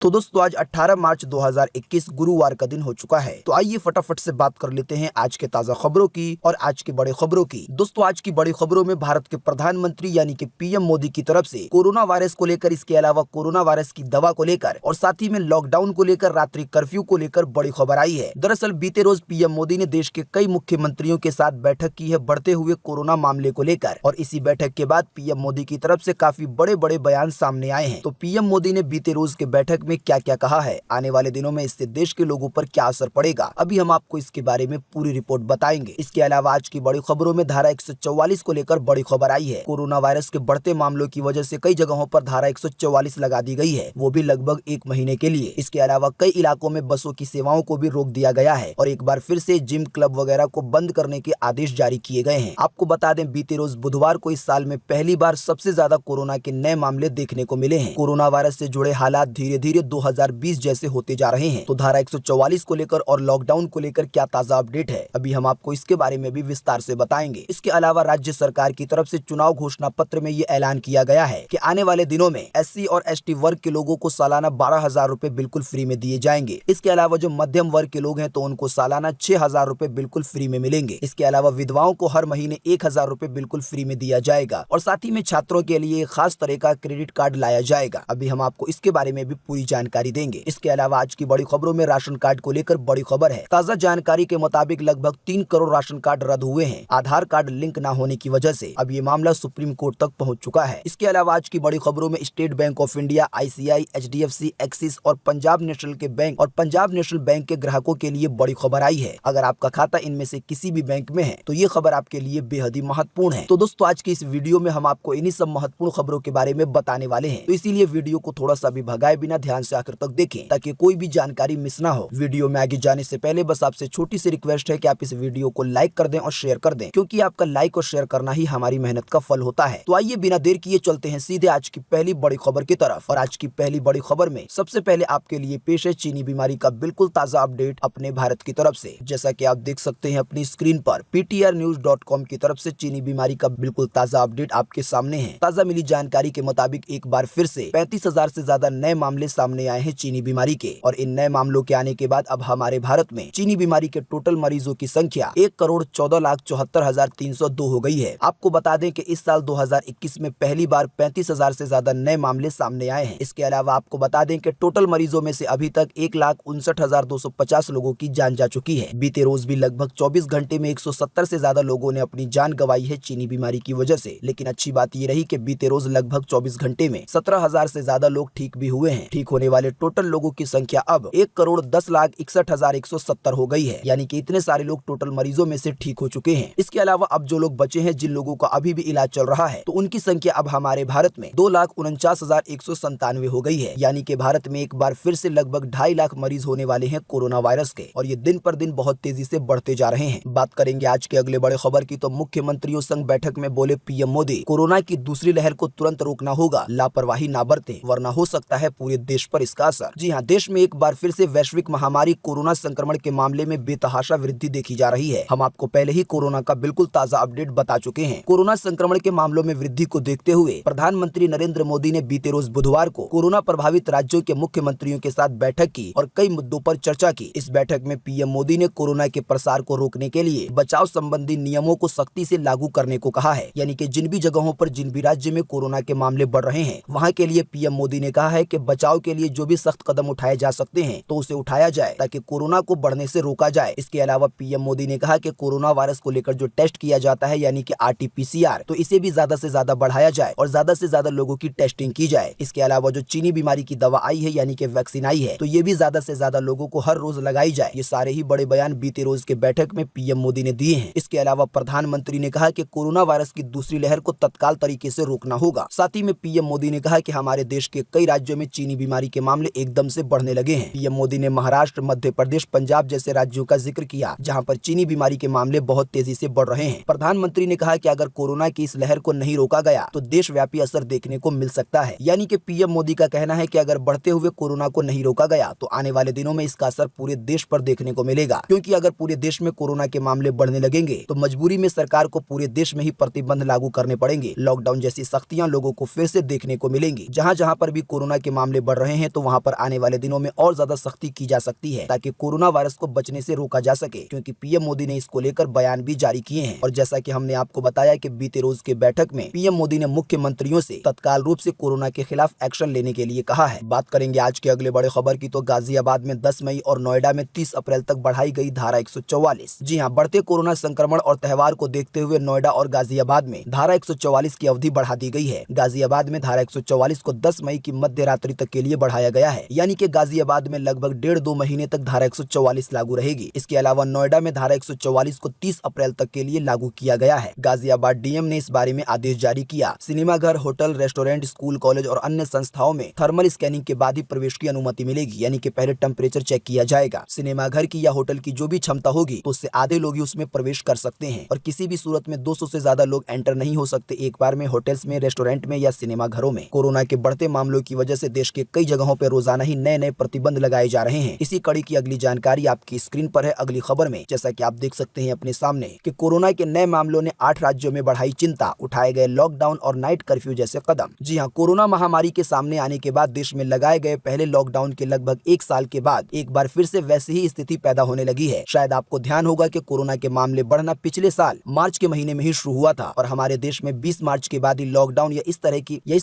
तो दोस्तों आज 18 मार्च 2021 गुरुवार का दिन हो चुका है। तो आइए फटाफट से बात कर लेते हैं आज के ताजा खबरों की और आज की बड़ी खबरों की। दोस्तों आज की बड़ी खबरों में भारत के प्रधानमंत्री यानी कि पीएम मोदी की तरफ से कोरोना वायरस को लेकर, इसके अलावा कोरोना वायरस की दवा को लेकर और साथ ही में लॉकडाउन को लेकर, रात्रि कर्फ्यू को लेकर बड़ी खबर आई है। दरअसल बीते रोज पीएम मोदी ने देश के कई मुख्यमंत्रियों के साथ बैठक की है बढ़ते हुए कोरोना मामले को लेकर, और इसी बैठक के बाद पीएम मोदी की तरफ से काफी बड़े बड़े बयान सामने आए हैं। तो पीएम मोदी ने बीते रोज के बैठक में क्या क्या कहा है, आने वाले दिनों में इससे देश के लोगों पर क्या असर पड़ेगा, अभी हम आपको इसके बारे में पूरी रिपोर्ट बताएंगे। इसके अलावा आज की बड़ी खबरों में धारा 144 को लेकर बड़ी खबर आई है। कोरोना वायरस के बढ़ते मामलों की वजह से कई जगहों पर धारा 144 लगा दी गई है, वो भी लगभग 1 महीने के लिए। इसके अलावा कई इलाकों में बसों की सेवाओं को भी रोक दिया गया है और एक बार फिर से जिम, क्लब वगैरह को बंद करने के आदेश जारी किए गए हैं। आपको बता दें बीते रोज बुधवार को इस साल में पहली बार सबसे ज्यादा कोरोना के नए मामले देखने को मिले हैं। कोरोना वायरस से जुड़े हालात धीरे धीरे 2020 जैसे होते जा रहे हैं। तो धारा 144 को लेकर और लॉकडाउन को लेकर क्या ताजा अपडेट है, अभी हम आपको इसके बारे में भी विस्तार से बताएंगे। इसके अलावा राज्य सरकार की तरफ से चुनाव घोषणा पत्र में ये ऐलान किया गया है कि आने वाले दिनों में SC और ST वर्ग के लोगों को सालाना 12,000 रुपए बिल्कुल फ्री में दिए जाएंगे। इसके अलावा जो मध्यम वर्ग के लोग हैं तो उनको सालाना 6,000 रुपए बिल्कुल फ्री में मिलेंगे। इसके अलावा विधवाओं को हर महीने 1,000 रुपए बिल्कुल फ्री में दिया जाएगा और साथ ही में छात्रों के लिए खास तरह का क्रेडिट कार्ड लाया जाएगा। अभी हम आपको इसके बारे में भी पूरी जानकारी देंगे। इसके अलावा आज की बड़ी खबरों में राशन कार्ड को लेकर बड़ी खबर है। ताजा जानकारी के मुताबिक लगभग 3 करोड़ राशन कार्ड रद्द हुए हैं आधार कार्ड लिंक न होने की वजह से। अब ये मामला सुप्रीम कोर्ट तक पहुंच चुका है। इसके अलावा आज की बड़ी खबरों में state bank of India, ICI, HDFC, axis और पंजाब नेशनल के बैंक और पंजाब नेशनल बैंक के ग्राहकों के लिए बड़ी खबर आई है। अगर आपका खाता इनमें से किसी भी बैंक में है तो ये खबर आपके लिए बेहद ही महत्वपूर्ण है। तो दोस्तों आज की इस वीडियो में हम आपको इन्हीं सब महत्वपूर्ण खबरों के बारे में बताने वाले हैं, तो इसीलिए वीडियो को थोड़ा सा भी भगाए बिना ध्यान से आखिर तक देखें ताकि कोई भी जानकारी मिस ना हो। वीडियो में आगे जाने से पहले बस आपसे छोटी सी रिक्वेस्ट है कि आप इस वीडियो को लाइक कर दें और शेयर कर दें, क्योंकि आपका लाइक और शेयर करना ही हमारी मेहनत का फल होता है। तो आइए बिना देर किए चलते हैं सीधे आज की पहली बड़ी खबर की तरफ। और आज की पहली बड़ी खबर में सबसे पहले आपके लिए पेश है चीनी बीमारी का बिल्कुल ताजा अपडेट अपने भारत की तरफ से। जैसा कि आप देख सकते हैं अपनी स्क्रीन पर PTRnews.com की तरफ से चीनी बीमारी का बिल्कुल ताजा अपडेट आपके सामने है। ताजा मिली जानकारी के मुताबिक एक बार फिर से 35,000 से ज्यादा नए मामले सामने आए हैं चीनी बीमारी के, और इन नए मामलों के आने के बाद अब हमारे भारत में चीनी बीमारी के टोटल मरीजों की संख्या 1,14,74,302 हो गई है। आपको बता दें कि इस साल 2021 में पहली बार 35,000 से ज्यादा नए मामले सामने आए हैं। इसके अलावा आपको बता दें कि टोटल मरीजों में से अभी तक 1,59,250 लोगों की जान जा चुकी है। बीते रोज भी लगभग 24 घंटे में 170 से ज्यादा लोगों ने अपनी जान गंवाई है चीनी बीमारी की वजह से। लेकिन अच्छी बात ये रही कि बीते रोज लगभग 24 घंटे में 17,000 से ज्यादा लोग ठीक भी हुए हैं। ठीक होने वाले टोटल लोगों की संख्या अब 1,10,61,170 हो गई है, यानी कि इतने सारे लोग टोटल मरीजों में से ठीक हो चुके हैं। इसके अलावा अब जो लोग बचे हैं, जिन लोगों का अभी भी इलाज चल रहा है, तो उनकी संख्या अब हमारे भारत में 2,49,197 हो गई है। यानी कि भारत में एक बार फिर से लगभग 2.5 लाख मरीज होने वाले हैं कोरोना वायरस के, और ये दिन पर दिन बहुत तेजी से बढ़ते जा रहे हैं। बात करेंगे आज के अगले बड़े खबर की, तो मुख्यमंत्रियों संग बैठक में बोले पीएम मोदी, कोरोना की दूसरी लहर को तुरंत रोकना होगा, लापरवाही ना बरतें वरना हो सकता है पूरे देश पर इसका असर। जी हाँ, देश में एक बार फिर से वैश्विक महामारी कोरोना संक्रमण के मामले में बेतहाशा वृद्धि देखी जा रही है। हम आपको पहले ही कोरोना का बिल्कुल ताजा अपडेट बता चुके हैं। कोरोना संक्रमण के मामलों में वृद्धि को देखते हुए प्रधानमंत्री नरेंद्र मोदी ने बीते रोज बुधवार को कोरोना प्रभावित राज्यों के मुख्यमंत्रियों के साथ बैठक की और कई मुद्दों पर चर्चा की। इस बैठक में पीएम मोदी ने कोरोना के प्रसार को रोकने के लिए बचाव संबंधी नियमों को सख्ती से लागू करने को कहा है। यानी कि जिन भी जगहों पर, जिन भी राज्य में कोरोना के मामले बढ़ रहे हैं, वहाँ के लिए पीएम मोदी ने कहा है कि बचाव के लिए जो भी सख्त कदम उठाए जा सकते हैं तो उसे उठाया जाए ताकि कोरोना को बढ़ने से रोका जाए। इसके अलावा पीएम मोदी ने कहा कि कोरोना वायरस को लेकर जो टेस्ट किया जाता है, यानी कि RT-PCR, तो इसे भी ज्यादा से ज्यादा बढ़ाया जाए और ज्यादा से ज्यादा लोगों की टेस्टिंग की जाए। इसके अलावा जो चीनी बीमारी की दवा आई है, यानी कि वैक्सीन आई है, तो ये भी ज्यादा से ज्यादा लोगों को हर रोज लगाई जाए। ये सारे ही बड़े बयान बीते रोज के बैठक में पीएम मोदी ने दिए हैं। इसके अलावा प्रधानमंत्री ने कहा कि कोरोना वायरस की दूसरी लहर को तत्काल तरीके से रोकना होगा। साथ ही में पीएम मोदी ने कहा कि हमारे देश के कई राज्यों में चीनी बीमारी के मामले एकदम से बढ़ने लगे हैं। पीएम मोदी ने महाराष्ट्र, मध्य प्रदेश, पंजाब जैसे राज्यों का जिक्र किया जहां पर चीनी बीमारी के मामले बहुत तेजी से बढ़ रहे हैं। प्रधानमंत्री ने कहा कि अगर कोरोना की इस लहर को नहीं रोका गया तो देशव्यापी असर देखने को मिल सकता है। यानी कि पीएम मोदी का कहना है कि अगर बढ़ते हुए कोरोना को नहीं रोका गया तो आने वाले दिनों में इसका असर पूरे देश पर देखने को मिलेगा, क्योंकि अगर पूरे देश में कोरोना के मामले बढ़ने लगेंगे तो मजबूरी में सरकार को पूरे देश में ही प्रतिबंध लागू करने पड़ेंगे। लॉकडाउन जैसी सख्तियां लोगों को फिर से देखने को मिलेंगी। जहां जहां पर भी कोरोना के मामले बढ़ रहे रहे हैं तो वहाँ पर आने वाले दिनों में और ज्यादा सख्ती की जा सकती है ताकि कोरोना वायरस को बचने से रोका जा सके, क्योंकि पीएम मोदी ने इसको लेकर बयान भी जारी किए हैं। और जैसा कि हमने आपको बताया कि बीते रोज के बैठक में पीएम मोदी ने मुख्यमंत्रियों से तत्काल रूप से कोरोना के खिलाफ एक्शन लेने के लिए कहा है। बात करेंगे आज के अगले बड़े खबर की तो गाजियाबाद में 10 मई और नोएडा में 30 अप्रैल तक बढ़ाई गई धारा 144। जी हाँ, बढ़ते कोरोना संक्रमण और त्योहार को देखते हुए नोएडा और गाजियाबाद में धारा 144 की अवधि बढ़ा दी गई है। गाजियाबाद में धारा 144 को 10 मई की मध्य रात्रि तक के लिए बढ़ाया गया है, यानी कि गाजियाबाद में लगभग 1.5-2 महीने तक धारा 144 लागू रहेगी। इसके अलावा नोएडा में धारा 144 को 30 अप्रैल तक के लिए लागू किया गया है। गाजियाबाद डीएम ने इस बारे में आदेश जारी किया। सिनेमाघर, होटल, रेस्टोरेंट, स्कूल, कॉलेज और अन्य संस्थाओं में थर्मल स्कैनिंग के बाद ही प्रवेश की अनुमति मिलेगी, यानी कि पहले टेम्परेचर चेक किया जाएगा। सिनेमाघर की या होटल की जो भी क्षमता होगी तो उससे आधे लोग ही उसमें प्रवेश कर सकते हैं और किसी भी सूरत में 200 से ज्यादा लोग एंटर नहीं हो सकते एक बार में होटल्स में, रेस्टोरेंट में या सिनेमा घरों में। कोरोना के बढ़ते मामलों की वजह से देश के कई जगहों पर रोजाना ही नए नए प्रतिबंध लगाए जा रहे हैं। इसी कड़ी की अगली जानकारी आपकी स्क्रीन पर है अगली खबर में। जैसा कि आप देख सकते हैं अपने सामने कि कोरोना के नए मामलों ने 8 राज्यों में बढ़ाई चिंता, उठाए गए लॉकडाउन और नाइट कर्फ्यू जैसे कदम। जी हाँ, कोरोना महामारी के सामने आने के बाद देश में लगाए गए पहले लॉकडाउन के लगभग 1 साल के बाद एक बार फिर से वैसी ही स्थिति पैदा होने लगी है। शायद आपको ध्यान होगा कि कोरोना के मामले बढ़ना पिछले साल मार्च के महीने में ही शुरू हुआ था और हमारे देश में 20 मार्च के बाद ही लॉकडाउन या इस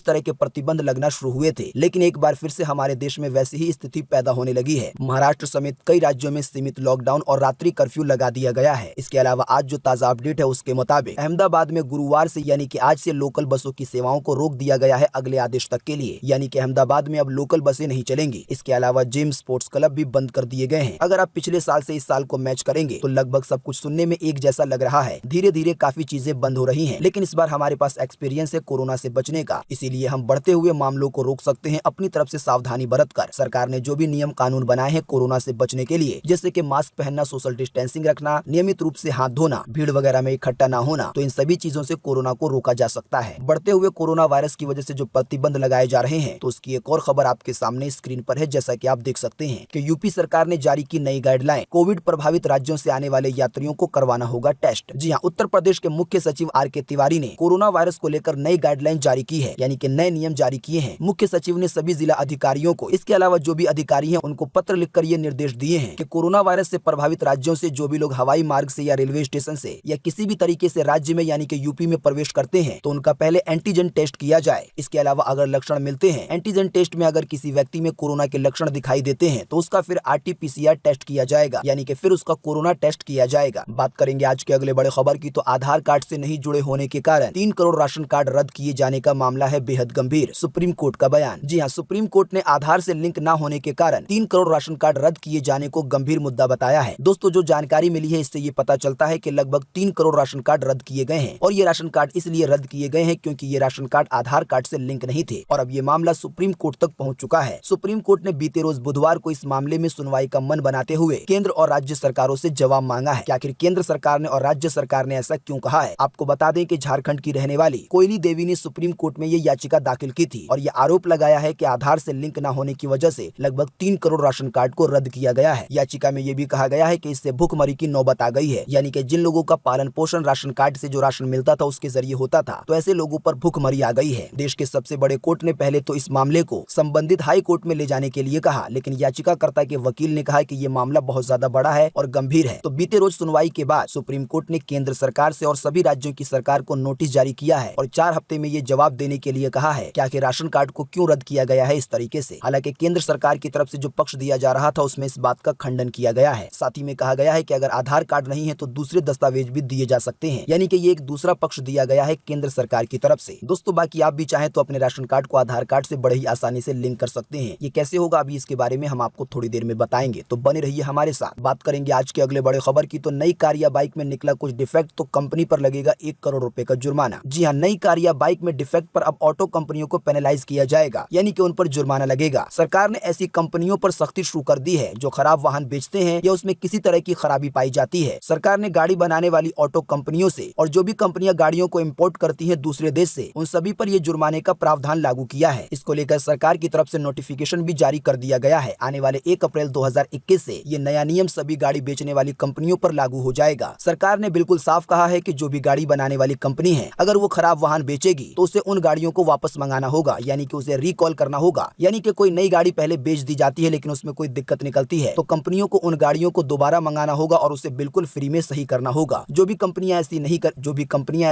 तरह के प्रतिबंध लगना शुरू हुए थे। लेकिन एक बार फिर से हमारे देश में वैसी ही स्थिति पैदा होने लगी है। महाराष्ट्र समेत कई राज्यों में सीमित लॉकडाउन और रात्रि कर्फ्यू लगा दिया गया है। इसके अलावा आज जो ताजा अपडेट है उसके मुताबिक अहमदाबाद में गुरुवार से यानी कि आज से लोकल बसों की सेवाओं को रोक दिया गया है अगले आदेश तक के लिए, यानी कि अहमदाबाद में अब लोकल बसें नहीं चलेंगी। इसके अलावा जिम, स्पोर्ट्स क्लब भी बंद कर दिए गए हैं। अगर आप पिछले साल से इस साल को मैच करेंगे तो लगभग सब कुछ सुनने में एक जैसा लग रहा है। धीरे धीरे काफी चीजें बंद हो रही हैं, लेकिन इस बार हमारे पास एक्सपीरियंस है कोरोना से बचने का, इसीलिए हम बढ़ते हुए मामलों को रोक सकते हैं अपनी तरफ से सावधानी बरतकर। सरकार ने जो भी नियम कानून बनाए हैं कोरोना से बचने के लिए, जैसे कि मास्क पहनना, सोशल डिस्टेंसिंग रखना, नियमित रूप से हाथ धोना, भीड़ वगैरह में इकट्ठा ना होना, तो इन सभी चीजों से कोरोना को रोका जा सकता है। बढ़ते हुए कोरोना वायरस की वजह से जो प्रतिबंध लगाए जा रहे हैं तो उसकी एक और खबर आपके सामने स्क्रीन पर है। जैसा कि आप देख सकते हैं कि यूपी सरकार ने जारी की नई गाइडलाइन, कोविड प्रभावित राज्यों से आने वाले यात्रियों को करवाना होगा टेस्ट। जी हाँ, उत्तर प्रदेश के मुख्य सचिव आर.के. तिवारी ने कोरोना वायरस को लेकर नई गाइडलाइन जारी की है, यानी कि नए नियम जारी किए हैं। मुख्य सचिव ने सभी जिला अधिकारियों को, इसके अलावा जो भी अधिकारी हैं उनको पत्र लिखकर ये निर्देश दिए हैं कि कोरोना वायरस से प्रभावित राज्यों से जो भी लोग हवाई मार्ग से या रेलवे स्टेशन से या किसी भी तरीके से राज्य में यानी कि यूपी में प्रवेश करते हैं तो उनका पहले एंटीजन टेस्ट किया जाए। इसके अलावा अगर लक्षण मिलते हैं, एंटीजन टेस्ट में अगर किसी व्यक्ति में कोरोना के लक्षण दिखाई देते हैं तो उसका फिर RT-PCR टेस्ट किया जाएगा, यानी कि फिर उसका कोरोना टेस्ट किया जाएगा। बात करेंगे आज के अगले बड़े खबर की तो आधार कार्ड से नहीं जुड़े होने के कारण 3 करोड़ राशन कार्ड रद्द किए जाने का मामला है बेहद गंभीर, सुप्रीम कोर्ट का बयान। जी हाँ, सुप्रीम कोर्ट ने आधार से लिंक न होने के कारण 3 करोड़ राशन कार्ड रद्द किए जाने को गंभीर मुद्दा बताया है। दोस्तों, जो जानकारी मिली है इससे ये पता चलता है कि लगभग 3 करोड़ राशन कार्ड रद्द किए गए हैं और ये राशन कार्ड इसलिए रद्द किए गए हैं क्योंकि ये राशन कार्ड आधार कार्ड से लिंक नहीं थे और अब ये मामला सुप्रीम कोर्ट तक पहुंच चुका है। सुप्रीम कोर्ट ने बीते रोज बुधवार को इस मामले में सुनवाई का मन बनाते हुए केंद्र और राज्य सरकारों से जवाब मांगा है कि आखिर केंद्र सरकार ने और राज्य सरकार ने ऐसा क्यों कहा है। आपको बता दें कि झारखंड की रहने वाली कोयली देवी ने सुप्रीम कोर्ट में ये याचिका दाखिल की थी और ये आरोप लगाया है कि आधार से लिंक न होने की वजह से लगभग 3 करोड़ राशन कार्ड को रद्द किया गया है। याचिका में ये भी कहा गया है कि इससे भुखमरी की नौबत आ गई है, यानी कि जिन लोगों का पालन पोषण राशन कार्ड से जो राशन मिलता था उसके जरिए होता था तो ऐसे लोगों पर भुखमरी आ गई है। देश के सबसे बड़े कोर्ट ने पहले तो इस मामले को संबंधित हाई कोर्ट में ले जाने के लिए कहा, लेकिन याचिकाकर्ता के वकील ने कहा कि ये मामला बहुत ज्यादा बड़ा है और गंभीर है। तो बीते रोज सुनवाई के बाद सुप्रीम कोर्ट ने केंद्र सरकार से और सभी राज्यों की सरकार को नोटिस जारी किया है और 4 हफ्ते में ये जवाब देने के लिए कहा है कि आखिर राशन कार्ड को क्यों रद्द किया गया है इस तरीके से। हालांकि केंद्र सरकार की तरफ से जो पक्ष दिया जा रहा था उसमें इस बात का खंडन किया गया है। साथ ही में कहा गया है कि अगर आधार कार्ड नहीं है तो दूसरे दस्तावेज भी दिए जा सकते हैं, यानी कि ये एक दूसरा पक्ष दिया गया है केंद्र सरकार की तरफ से। दोस्तों, बाकी आप भी चाहें तो अपने राशन कार्ड को आधार कार्ड से बड़े ही आसानी से लिंक कर सकते हैं। ये कैसे होगा अभी इसके बारे में हम आपको थोड़ी देर में बताएंगे, तो बने रहिए हमारे साथ। बात करेंगे आज के अगले बड़े खबर की तो नई कार या बाइक में निकला कुछ डिफेक्ट तो कंपनी पर लगेगा 1 करोड़ रुपए का जुर्माना। जी हाँ, नई कार या बाइक में डिफेक्ट पर अब ऑटो कंपनियों को पेनलाइज किया जाएगा, यानी कि उन पर जुर्माना लगेगा। सरकार ने ऐसी कंपनियों पर सख्ती शुरू कर दी है जो खराब वाहन बेचते हैं या उसमें किसी तरह की खराबी पाई जाती है। सरकार ने गाड़ी बनाने वाली ऑटो कंपनियों से और जो भी कंपनियां गाड़ियों को इंपोर्ट करती हैं दूसरे देश से, उन सभी पर ये जुर्माने का प्रावधान लागू किया है। इसको लेकर सरकार की तरफ से नोटिफिकेशन भी जारी कर दिया गया है। आने वाले 1 अप्रैल 2021 से ये नया नियम सभी गाड़ी बेचने वाली कंपनियों पर लागू हो जाएगा। सरकार ने बिल्कुल साफ कहा है कि जो भी गाड़ी बनाने वाली कंपनी है अगर वो खराब वाहन बेचेगी तो उसे उन गाड़ियों को वापस मंगाना होगा, यानी कि उसे रिकॉल करना होगा यानी कि कोई नई गाड़ी पहले बेच दी जाती है लेकिन उसमें कोई दिक्कत निकलती है तो कंपनियों को उन गाड़ियों को दोबारा मंगाना होगा और उसे बिल्कुल फ्री में सही करना होगा। जो भी कंपनियां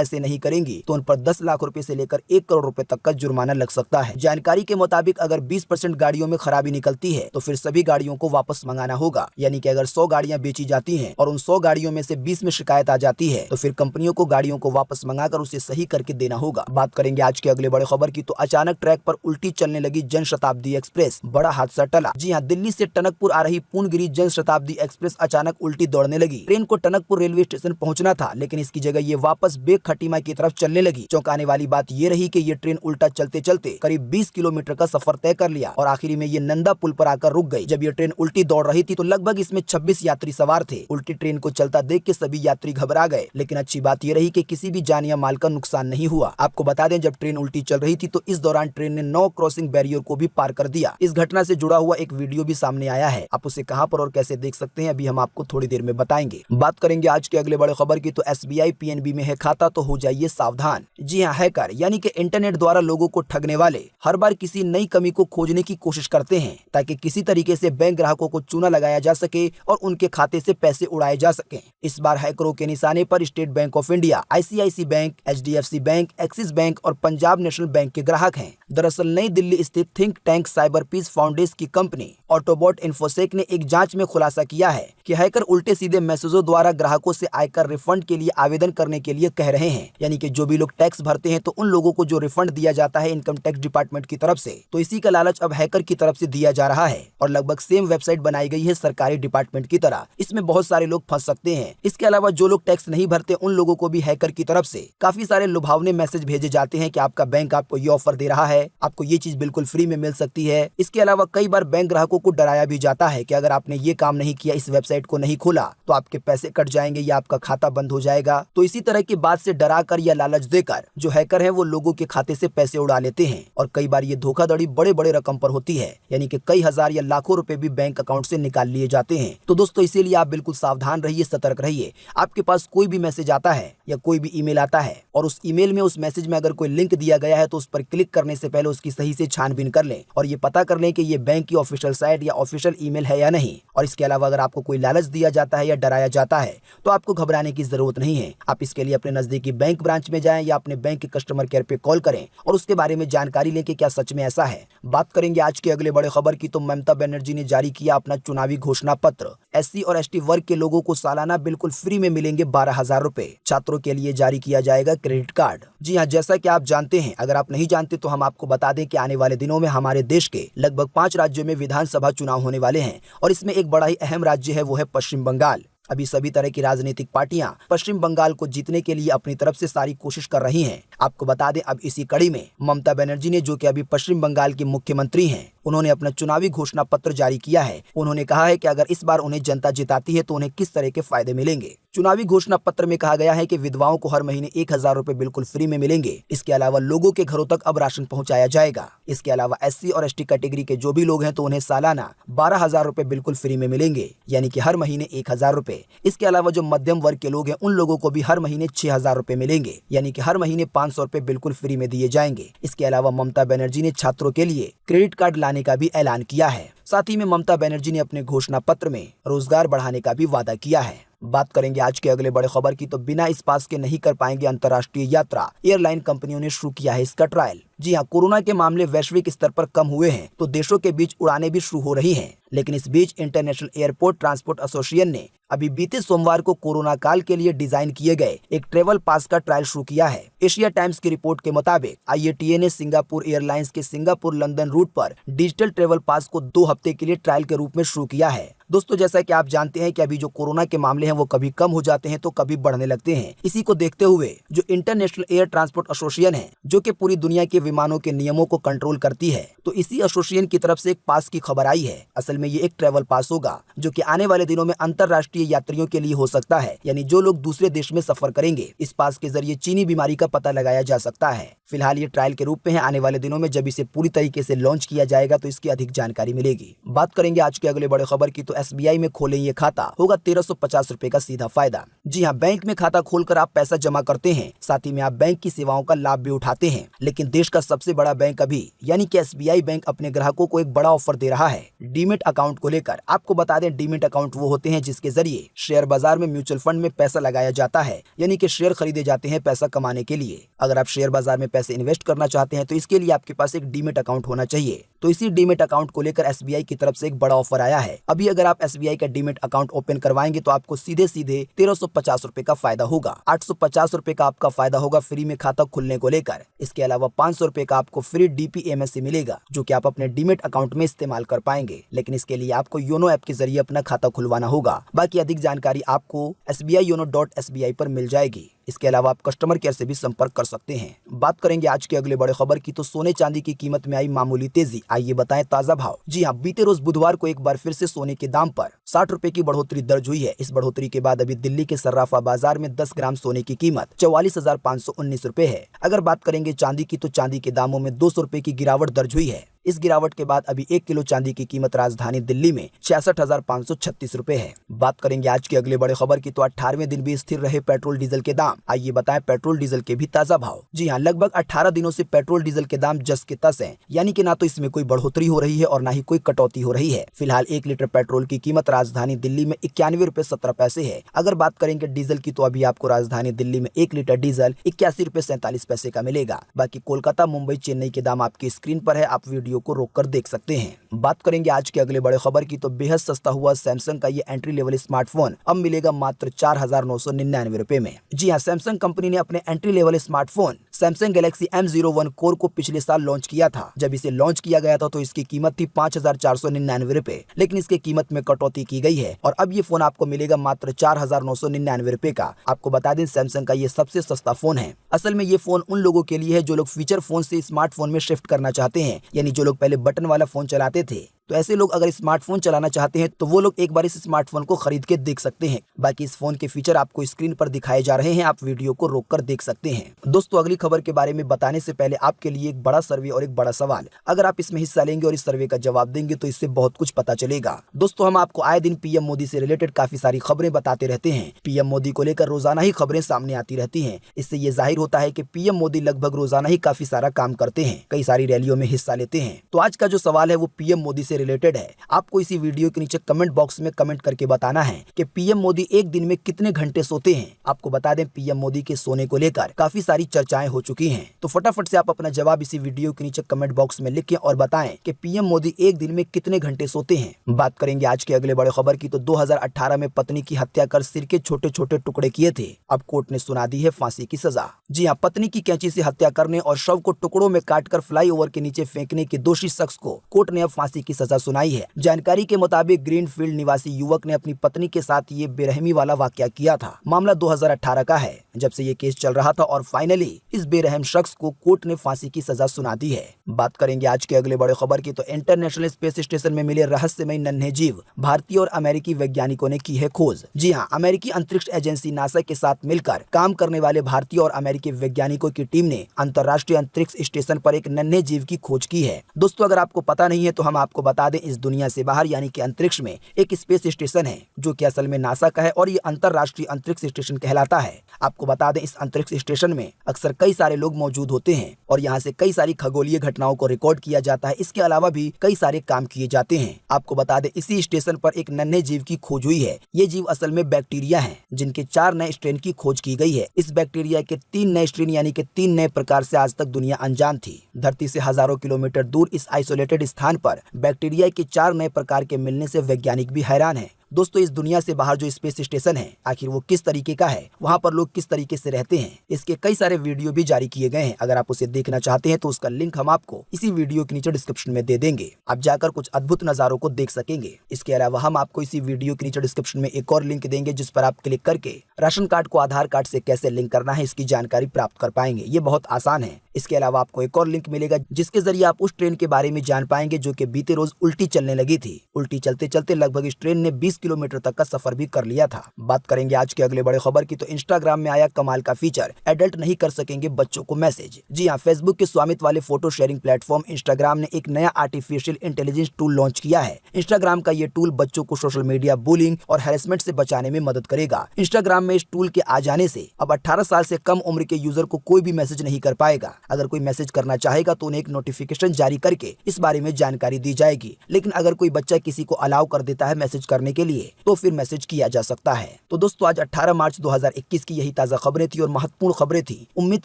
ऐसे नहीं करेंगी तो उन पर 10 लाख रुपए से लेकर 1 करोड़ रुपए तक का जुर्माना लग सकता है। जानकारी के मुताबिक अगर 20% गाड़ियों में खराबी निकलती है तो फिर सभी गाड़ियों को वापस मंगाना होगा। यानी कि अगर 100 गाड़ियां बेची जाती हैं और उन 100 गाड़ियों में से 20 में शिकायत आ जाती है तो फिर कंपनियों को गाड़ियों को वापस मंगाकर उसे सही करके देना होगा। बात करेंगे आज के अगले बड़े खबर की तो अचानक ट्रैक पर उल्टी चलने लगी जनशताब्दी एक्सप्रेस, बड़ा हादसा टला। जी हाँ, दिल्ली से टनकपुर आ रही पूर्णगिरी जनशताब्दी एक्सप्रेस अचानक उल्टी दौड़ने लगी। ट्रेन को टनकपुर रेलवे स्टेशन पहुंचना था लेकिन इसकी जगह ये वापस बेग खटीमा की तरफ चलने लगी। चौंकाने वाली बात ये रही कि ये ट्रेन उल्टा चलते चलते करीब 20 किलोमीटर का सफर तय कर लिया और आखिरी में ये नंदा पुल पर आकर रुक गई। जब ये ट्रेन उल्टी दौड़ रही थी तो लगभग इसमें 26 यात्री सवार थे। उल्टी ट्रेन को चलता देख के सभी यात्री घबरा गए लेकिन अच्छी बात ये रही कि किसी भी जान या माल का नुकसान नहीं हुआ। आपको बता दें, जब ट्रेन उल्टी चल रही थी तो इस दौरान ट्रेन ने 9 क्रॉसिंग बैरियर को भी पार कर दिया। इस घटना से जुड़ा हुआ एक वीडियो भी सामने आया है। आप उसे कहां पर और कैसे देख सकते हैं अभी हम आपको थोड़ी देर में बताएंगे। बात करेंगे आज के अगले बड़े खबर की तो SBI PNB में है खाता तो हो जाइए सावधान। जी हाँ, हैकर यानी कि इंटरनेट द्वारा लोगों को ठगने वाले हर बार किसी नई कमी को खोजने की कोशिश करते हैं ताकि किसी तरीके से बैंक ग्राहकों को चूना लगाया जा सके और उनके खाते से पैसे उड़ाए जा सके। इस बार हैकरों के निशाने पर state bank of India, ICICI bank, HDFC bank, axis bank और पंजाब नेशनल बैंक के ग्राहक हैं। दरअसल नई दिल्ली स्थित think tank cyber peace foundation की कंपनी ऑटोबॉट इन्फोसेक ने एक जांच में खुलासा किया है कि हैकर उल्टे सीधे मैसेजों द्वारा ग्राहकों से आयकर रिफंड के लिए आवेदन करने के लिए कह रहे हैं। यानी कि जो भी लोग टैक्स भरते हैं तो उन लोगों को जो रिफंड दिया जाता है इनकम टैक्स डिपार्टमेंट की तरफ से, तो इसी का लालच अब हैकर की तरफ से दिया जा रहा है और लगभग सेम वेबसाइट बनाई गई है सरकारी डिपार्टमेंट की तरह। इसमें बहुत सारे लोग फंस सकते हैं। इसके अलावा जो लोग टैक्स नहीं भरते उन लोगों को भी हैकर की तरफ से काफी सारे लुभावने मैसेज भेजे जाते हैं कि आपका बैंक आपको ये ऑफर दे रहा है, आपको ये चीज बिल्कुल फ्री में मिल सकती है। इसके अलावा कई बार बैंक ग्राहकों को डराया भी जाता है कि अगर आपने ये काम नहीं किया, इस वेबसाइट को नहीं खोला तो आपके पैसे कट जाएंगे या आपका खाता बंद हो जाएगा। तो इसी तरह की बात से डरा कर या लालच देकर जो हैकर है वो लोगों के खाते से पैसे उड़ा लेते हैं और कई बार ये धोखाधड़ी बड़े बड़े रकम पर होती है। यानी कि कई हजार या लाखों रुपए भी बैंक अकाउंट से निकाल लिए जाते हैं। तो दोस्तों इसीलिए आप बिल्कुल सावधान रहिए, सतर्क रहिए। आपके पास कोई भी मैसेज आता है या कोई भी ईमेल आता है और उस ईमेल में उस मैसेज में अगर कोई लिंक दिया गया है तो उस पर क्लिक करने से पहले उसकी सही से छानबीन कर लें और ये पता कर लें कि ये बैंक की ऑफिशियल साइट या ऑफिशियल ईमेल है या नहीं। और इसके अलावा अगर आपको कोई लालच दिया जाता है या डराया जाता है तो आपको घबराने की जरूरत नहीं है। आप इसके लिए अपने नजदीकी बैंक ब्रांच में जाएं या अपने बैंक के कस्टमर केयर पे कॉल करें और उसके बारे में जानकारी लें कि क्या सच में ऐसा है। बात करेंगे आज के अगले बड़े खबर की तो ममता बनर्जी ने जारी किया अपना चुनावी घोषणा पत्र। SC और ST वर्ग के लोगों को सालाना बिल्कुल फ्री में मिलेंगे 12,000 रुपए। छात्रों के लिए जारी किया जाएगा क्रेडिट कार्ड। जी हाँ, जैसा कि आप जानते हैं, अगर आप नहीं जानते तो हम आपको बता दें कि आने वाले दिनों में हमारे देश के लगभग 5 राज्यों में विधानसभा चुनाव होने वाले हैं और इसमें एक बड़ा ही अहम राज्य है, वो है पश्चिम बंगाल। अभी सभी तरह की राजनीतिक पार्टियां पश्चिम बंगाल को जीतने के लिए अपनी तरफ से सारी कोशिश कर रही हैं। आपको बता दें, अब इसी कड़ी में ममता बनर्जी ने, जो कि अभी पश्चिम बंगाल की मुख्यमंत्री हैं, उन्होंने अपना चुनावी घोषणा पत्र जारी किया है। उन्होंने कहा है कि अगर इस बार उन्हें जनता जिताती है तो उन्हें किस तरह के फायदे मिलेंगे। चुनावी घोषणा पत्र में कहा गया है कि विधवाओं को हर महीने 1,000 रुपए बिल्कुल फ्री में मिलेंगे। इसके अलावा लोगों के घरों तक अब राशन पहुंचाया जाएगा। इसके अलावा SC और ST कैटेगरी के जो भी लोग हैं तो उन्हें सालाना 12,000 रुपए बिल्कुल फ्री में मिलेंगे, यानी कि हर महीने 1,000 रुपए। इसके अलावा जो मध्यम वर्ग के लोग हैं उन लोगों को भी हर महीने 6,000 रुपए मिलेंगे, यानी कि हर महीने 500 रुपए बिल्कुल फ्री में दिए जाएंगे। इसके अलावा ममता बनर्जी ने छात्रों के लिए क्रेडिट कार्ड लाने का भी ऐलान किया है। साथ ही में ममता बनर्जी ने अपने घोषणा पत्र में रोजगार बढ़ाने का भी वादा किया है। बात करेंगे आज के अगले बड़े खबर की तो बिना इस पास के नहीं कर पाएंगे अंतर्राष्ट्रीय यात्रा। एयरलाइन कंपनियों ने शुरू किया है इसका ट्रायल। जी हाँ, कोरोना के मामले वैश्विक स्तर पर कम हुए हैं तो देशों के बीच उड़ानें भी शुरू हो रही हैं। लेकिन इस बीच इंटरनेशनल एयरपोर्ट ट्रांसपोर्ट एसोसिएशन ने अभी बीते सोमवार को कोरोना काल के लिए डिजाइन किए गए एक ट्रेवल पास का ट्रायल शुरू किया है। एशिया टाइम्स की रिपोर्ट के मुताबिक IATA ने सिंगापुर एयरलाइंस के सिंगापुर लंदन रूट पर डिजिटल ट्रेवल पास को 2 हफ्ते के लिए ट्रायल के रूप में शुरू किया है। दोस्तों, जैसा कि आप जानते हैं कि अभी जो कोरोना के मामले हैं वो कभी कम हो जाते हैं तो कभी बढ़ने लगते हैं। इसी को देखते हुए जो इंटरनेशनल एयर ट्रांसपोर्ट एसोसिएशन है, जो कि पूरी दुनिया के विमानों के नियमों को कंट्रोल करती है, तो इसी एसोसिएशन की तरफ से एक पास की खबर आई है। असल में ये एक ट्रेवल पास होगा जो कि आने वाले दिनों में अंतर्राष्ट्रीय यात्रियों के लिए हो सकता है, यानी जो लोग दूसरे देश में सफर करेंगे, इस पास के जरिए चीनी बीमारी का पता लगाया जा सकता है। फिलहाल ये ट्रायल के रूप में है। आने वाले दिनों में जब इसे पूरी तरीके से लॉन्च किया जाएगा तो इसकी अधिक जानकारी मिलेगी। बात करेंगे आज के अगले बड़े खबर की तो SBI में खोले ये खाता, होगा 1350 रुपए का सीधा फायदा। जी हाँ, बैंक में खाता खोलकर आप पैसा जमा करते हैं, साथ ही में आप बैंक की सेवाओं का लाभ भी उठाते हैं। लेकिन देश का सबसे बड़ा बैंक अभी यानी कि SBI बैंक अपने ग्राहकों को एक बड़ा ऑफर दे रहा है डीमेट अकाउंट को लेकर। आपको बता दें, डीमेट अकाउंट वो होते हैं जिसके जरिए शेयर बाजार में म्यूचुअल फंड में पैसा लगाया जाता है, यानी कि शेयर खरीदे जाते हैं पैसा कमाने के लिए। अगर आप शेयर बाजार में पैसे इन्वेस्ट करना चाहते हैं तो इसके लिए आपके पास एक डीमेट अकाउंट होना चाहिए। तो इसी डीमेट अकाउंट को लेकर SBI की तरफ से एक बड़ा ऑफर आया है। अभी अगर आप SBI का डीमेट अकाउंट ओपन करवाएंगे तो आपको सीधे सीधे 1350 रुपए का फायदा होगा। 850 रुपए का आपका फायदा होगा फ्री में खाता खुलने को लेकर। इसके अलावा 500 रुपए का आपको फ्री DPMS से मिलेगा, जो कि आप अपने डीमेट अकाउंट में इस्तेमाल कर पाएंगे। लेकिन इसके लिए आपको योनो ऐप के जरिए अपना खाता खुलवाना होगा। बाकी अधिक जानकारी आपको SBIyono.SBI पर मिल जाएगी। इसके अलावा आप कस्टमर केयर से भी संपर्क कर सकते हैं। बात करेंगे आज के अगले बड़े खबर की, तो सोने चांदी की कीमत में आई मामूली तेजी। आइए बताएं ताजा भाव। जी हाँ, बीते रोज बुधवार को एक बार फिर से सोने के दाम पर 60 रुपए की बढ़ोतरी दर्ज हुई है। इस बढ़ोतरी के बाद अभी दिल्ली के सर्राफा बाजार में 10 ग्राम सोने की कीमत 44,519 रुपए है। अगर बात करेंगे चांदी की, तो चांदी के दामों में 200 रुपए की गिरावट दर्ज हुई है। इस गिरावट के बाद अभी 1 किलो चांदी की कीमत राजधानी दिल्ली में 66,536 रुपए है। बात करेंगे आज के अगले बड़े खबर की, तो 18वें दिन भी स्थिर रहे पेट्रोल डीजल के दाम। आइए बताएं पेट्रोल डीजल के भी ताजा भाव। जी हाँ, लगभग 18 दिनों से पेट्रोल डीजल के दाम जस के तस हैं, यानी कि ना तो इसमें कोई बढ़ोतरी हो रही है और ना ही कोई कटौती हो रही है। फिलहाल 1 लीटर पेट्रोल की कीमत राजधानी दिल्ली में 91 रुपए 17 पैसे है। अगर बात करेंगे डीजल की, तो अभी आपको राजधानी दिल्ली में 1 लीटर डीजल 81 रुपए 47 पैसे का मिलेगा। बाकी कोलकाता, मुंबई, चेन्नई के दाम आपकी स्क्रीन पर है, आप वीडियो को रोककर देख सकते हैं। बात करेंगे आज के अगले बड़े खबर की, तो बेहद सस्ता हुआ सैमसंग का ये एंट्री लेवल स्मार्टफोन अब मिलेगा मात्र 4,999 रुपए में। जी हाँ, सैमसंग कंपनी ने अपने entry level smartphone Samsung Galaxy M01 core को पिछले साल लॉन्च किया था। जब इसे लॉन्च किया गया था तो इसकी कीमत थी 5,499 रुपए, लेकिन इसकी कीमत में कटौती की गई है और अब ये फोन आपको मिलेगा मात्र 4,999 रुपए का। आपको बता दें, सैमसंग का ये सबसे सस्ता फोन है। असल में ये फोन उन लोगों के लिए है जो लोग फीचर फोन से स्मार्टफोन में शिफ्ट करना चाहते हैं, यानी जो लोग पहले बटन वाला फोन चलाते थे। तो ऐसे लोग अगर स्मार्टफोन चलाना चाहते हैं तो वो लोग एक बार इस स्मार्टफोन को खरीद के देख सकते हैं। बाकी इस फोन के फीचर आपको स्क्रीन पर दिखाए जा रहे हैं, आप वीडियो को रोककर देख सकते हैं। दोस्तों, अगली खबर के बारे में बताने से पहले आपके लिए एक बड़ा सर्वे और एक बड़ा सवाल। अगर आप इसमें हिस्सा लेंगे और इस सर्वे का जवाब देंगे तो इससे बहुत कुछ पता चलेगा। दोस्तों, हम आपको आए दिन PM मोदी से रिलेटेड काफी सारी खबरें बताते रहते हैं। PM मोदी को लेकर रोजाना ही खबरें सामने आती रहती हैं। इससे ये जाहिर होता है कि PM मोदी लगभग रोजाना ही काफी सारा काम करते हैं, कई सारी रैलियों में हिस्सा लेते हैं। तो आज का जो सवाल है वो PM मोदी से रिलेटेड है। आपको इसी वीडियो के नीचे कमेंट बॉक्स में कमेंट करके बताना है कि PM मोदी एक दिन में कितने घंटे सोते हैं। आपको बता दें, PM मोदी के सोने को लेकर काफी सारी चर्चाएं हो चुकी हैं। तो फटाफट से आप अपना जवाब इसी वीडियो के नीचे कमेंट बॉक्स में लिखें और बताएं कि PM मोदी एक दिन में कितने घंटे सोते हैं। बात करेंगे आज के अगले बड़े खबर की, तो 2018 में पत्नी की हत्या कर सिर के छोटे छोटे टुकड़े किए थे, अब कोर्ट ने सुना दी है फांसी की सजा। जी हाँ, पत्नी की कैंची से हत्या करने और शव को टुकड़ों में काटकर फ्लाईओवर के नीचे फेंकने के दोषी शख्स को कोर्ट ने अब फांसी की सजा सुनाई है। जानकारी के मुताबिक ग्रीनफील्ड निवासी युवक ने अपनी पत्नी के साथ ये बेरहमी वाला वाकया किया था। मामला 2018 का है, जब से ये केस चल रहा था और फाइनली इस बेरहम शख्स को कोर्ट ने फांसी की सजा सुना दी है। बात करेंगे आज के अगले बड़े खबर की, तो इंटरनेशनल स्पेस स्टेशन में मिले रहस्यमय नन्हे जीव, भारतीय और अमेरिकी वैज्ञानिकों ने की है खोज। जी हाँ, अमेरिकी अंतरिक्ष एजेंसी नासा के साथ मिलकर काम करने वाले भारतीय और अमेरिकी वैज्ञानिकों की टीम ने अंतर्राष्ट्रीय अंतरिक्ष स्टेशन पर एक नन्हे जीव की खोज की है। दोस्तों, अगर आपको पता नहीं है तो हम आपको बता दें, इस दुनिया से बाहर यानी कि अंतरिक्ष में एक स्पेस स्टेशन है जो कि असल में नासा का है और ये अंतर्राष्ट्रीय अंतरिक्ष स्टेशन कहलाता है। आपको बता दें, इस अंतरिक्ष स्टेशन में अक्सर कई सारे लोग मौजूद होते हैं और यहाँ से कई सारी खगोलीय घटनाओं को रिकॉर्ड किया जाता है। इसके अलावा भी कई सारे काम किए जाते हैं। आपको बता दें, इसी स्टेशन पर एक नन्हे जीव की खोज हुई है। ये जीव असल में बैक्टीरिया है, जिनके 4 नए स्ट्रेन की खोज की गई है। इस बैक्टीरिया के 3 नए स्ट्रेन यानी कि 3 नए प्रकार से आज तक दुनिया अनजान थी। धरती से हजारों किलोमीटर दूर इस आइसोलेटेड स्थान पर बैक्टीरिया के 4 नए प्रकार के मिलने से वैज्ञानिक भी हैरान हैं। दोस्तों, इस दुनिया से बाहर जो स्पेस स्टेशन है, आखिर वो किस तरीके का है, वहाँ पर लोग किस तरीके से रहते हैं, इसके कई सारे वीडियो भी जारी किए गए हैं। अगर आप उसे देखना चाहते हैं तो उसका लिंक हम आपको इसी वीडियो के नीचे डिस्क्रिप्शन में दे देंगे। आप जाकर कुछ अद्भुत नजारों को देख सकेंगे। इसके अलावा हम आपको इसी वीडियो के नीचे डिस्क्रिप्शन में एक और लिंक देंगे, जिस पर आप क्लिक करके राशन कार्ड को आधार कार्ड से कैसे लिंक करना है इसकी जानकारी प्राप्त कर पाएंगे। ये बहुत आसान है। इसके अलावा आपको एक और लिंक मिलेगा जिसके जरिए आप उस ट्रेन के बारे में जान पाएंगे जो कि बीते रोज उल्टी चलने लगी थी। उल्टी चलते चलते लगभग इस ट्रेन ने 20 किलोमीटर तक का सफर भी कर लिया था। बात करेंगे आज के अगले बड़े खबर की, तो इंस्टाग्राम में आया कमाल का फीचर, एडल्ट नहीं कर सकेंगे बच्चों को मैसेज। जी हाँ, फेसबुक के स्वामित्व वाले फोटो शेयरिंग प्लेटफॉर्म इंस्टाग्राम ने एक नया आर्टिफिशियल इंटेलिजेंस टूल लॉन्च किया है। इंस्टाग्राम का ये टूल बच्चों को सोशल मीडिया बुलिंग और हैरेसमेंट से बचाने में मदद करेगा। इंस्टाग्राम में इस टूल के आ जाने से अब 18 साल से कम उम्र के यूजर को कोई भी मैसेज नहीं कर पाएगा। अगर कोई मैसेज करना चाहेगा तो उन्हें एक नोटिफिकेशन जारी करके इस बारे में जानकारी दी जाएगी। लेकिन अगर कोई बच्चा किसी को अलाउ कर देता है मैसेज करने के लिए तो फिर मैसेज किया जा सकता है। तो दोस्तों, आज 18 मार्च 2021 की यही ताजा खबरें थी और महत्वपूर्ण खबरें थी। उम्मीद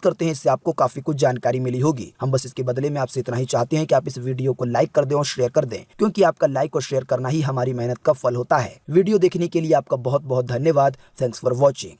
करते हैं इससे आपको काफी कुछ जानकारी मिली होगी। हम बस इसके बदले में आपसे इतना ही चाहते हैं कि आप इस वीडियो को लाइक कर दें और शेयर कर दें, क्योंकि आपका लाइक और शेयर करना ही हमारी मेहनत का फल होता है। वीडियो देखने के लिए आपका बहुत बहुत धन्यवाद। Thanks for watching.